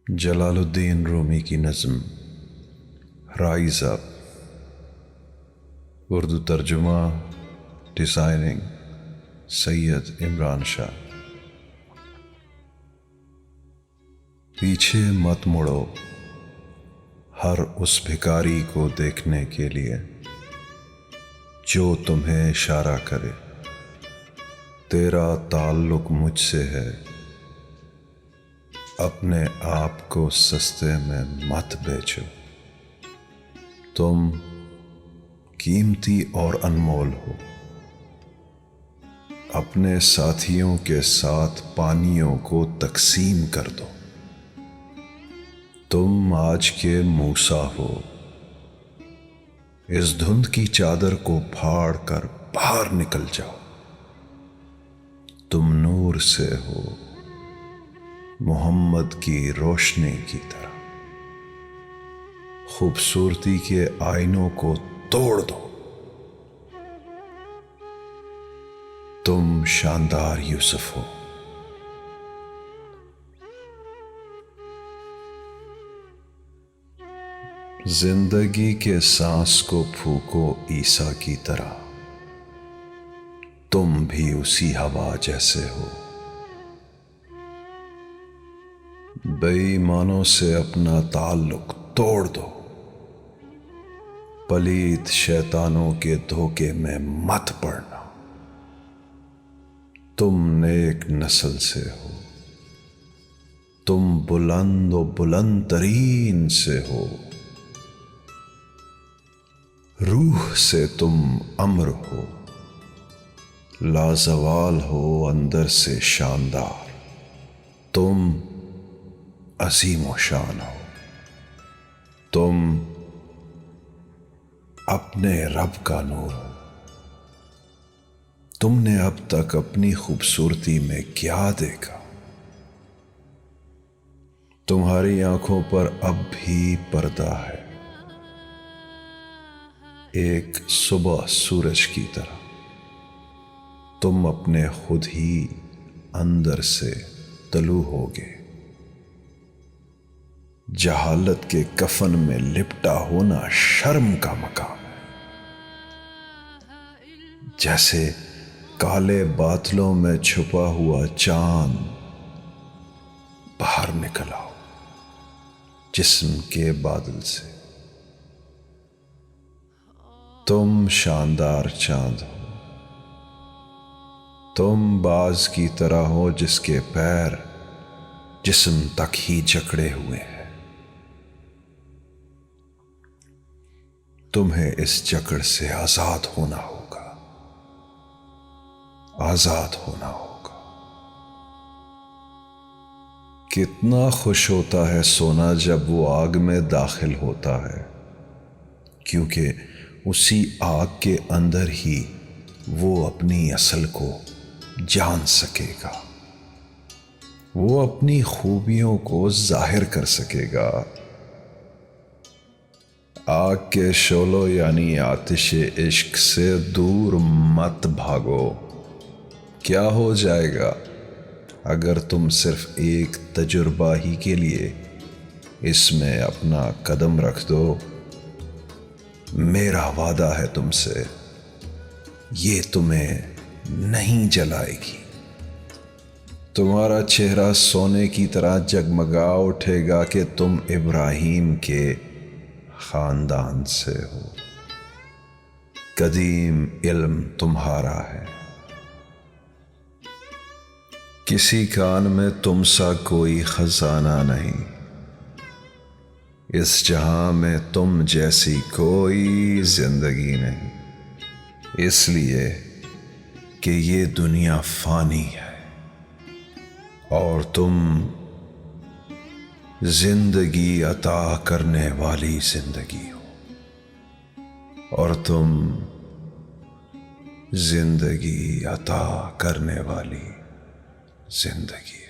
جلال الدین رومی کی نظم rise up, Urdu ترجمہ ڈیزائننگ سید عمران شاہ۔ پیچھے مت مڑو ہر اس بھکاری کو دیکھنے کے لیے جو تمہیں اشارہ کرے، تیرا تعلق مجھ سے ہے، اپنے آپ کو سستے میں مت بیچو، تم قیمتی اور انمول ہو۔ اپنے ساتھیوں کے ساتھ پانیوں کو تقسیم کر دو، تم آج کے موسیٰ ہو۔ اس دھند کی چادر کو پھاڑ کر باہر نکل جاؤ، تم نور سے ہو، محمد کی روشنی کی طرح۔ خوبصورتی کے آئینوں کو توڑ دو، تم شاندار یوسف ہو۔ زندگی کے سانس کو پھونکو عیسیٰ کی طرح، تم بھی اسی ہوا جیسے ہو۔ بے ایمانوں سے اپنا تعلق توڑ دو، پلید شیطانوں کے دھوکے میں مت پڑنا، تم نیک نسل سے ہو، تم بلند و بلند ترین سے ہو۔ روح سے تم امر ہو، لازوال ہو اندر سے شاندار، تم عظیم و شان ہو۔ تم اپنے رب کا نور ہو۔ تم نے اب تک اپنی خوبصورتی میں کیا دیکھا؟ تمہاری آنکھوں پر اب بھی پردہ ہے، ایک صبح سورج کی طرح۔ تم اپنے خود ہی اندر سے طلوع ہوگے۔ جہالت کے کفن میں لپٹا ہونا شرم کا مقام ہے، جیسے کالے بادلوں میں چھپا ہوا چاند۔ باہر نکل آؤ جسم کے بادل سے، تم شاندار چاند ہو۔ تم باز کی طرح ہو جس کے پیر جسم تک ہی جکڑے ہوئے ہیں، تمہیں اس جکڑ سے آزاد ہونا ہوگا، آزاد ہونا ہوگا۔ کتنا خوش ہوتا ہے سونا جب وہ آگ میں داخل ہوتا ہے، کیونکہ اسی آگ کے اندر ہی وہ اپنی اصل کو جان سکے گا، وہ اپنی خوبیوں کو ظاہر کر سکے گا۔ آگ کے شعلوں یعنی آتش عشق سے دور مت بھاگو۔ کیا ہو جائے گا اگر تم صرف ایک تجربہ ہی کے لیے اس میں اپنا قدم رکھ دو؟ میرا وعدہ ہے تم سے، یہ تمہیں نہیں جلائے گی۔ تمہارا چہرہ سونے کی طرح جگمگا اٹھے گا کہ تم ابراہیم کے خاندان سے ہو۔ قدیم علم تمہارا ہے، کسی کان میں تم سا کوئی خزانہ نہیں، اس جہاں میں تم جیسی کوئی زندگی نہیں، اس لیے کہ یہ دنیا فانی ہے اور تم زندگی عطا کرنے والی زندگی ہو، اور تم زندگی عطا کرنے والی زندگی۔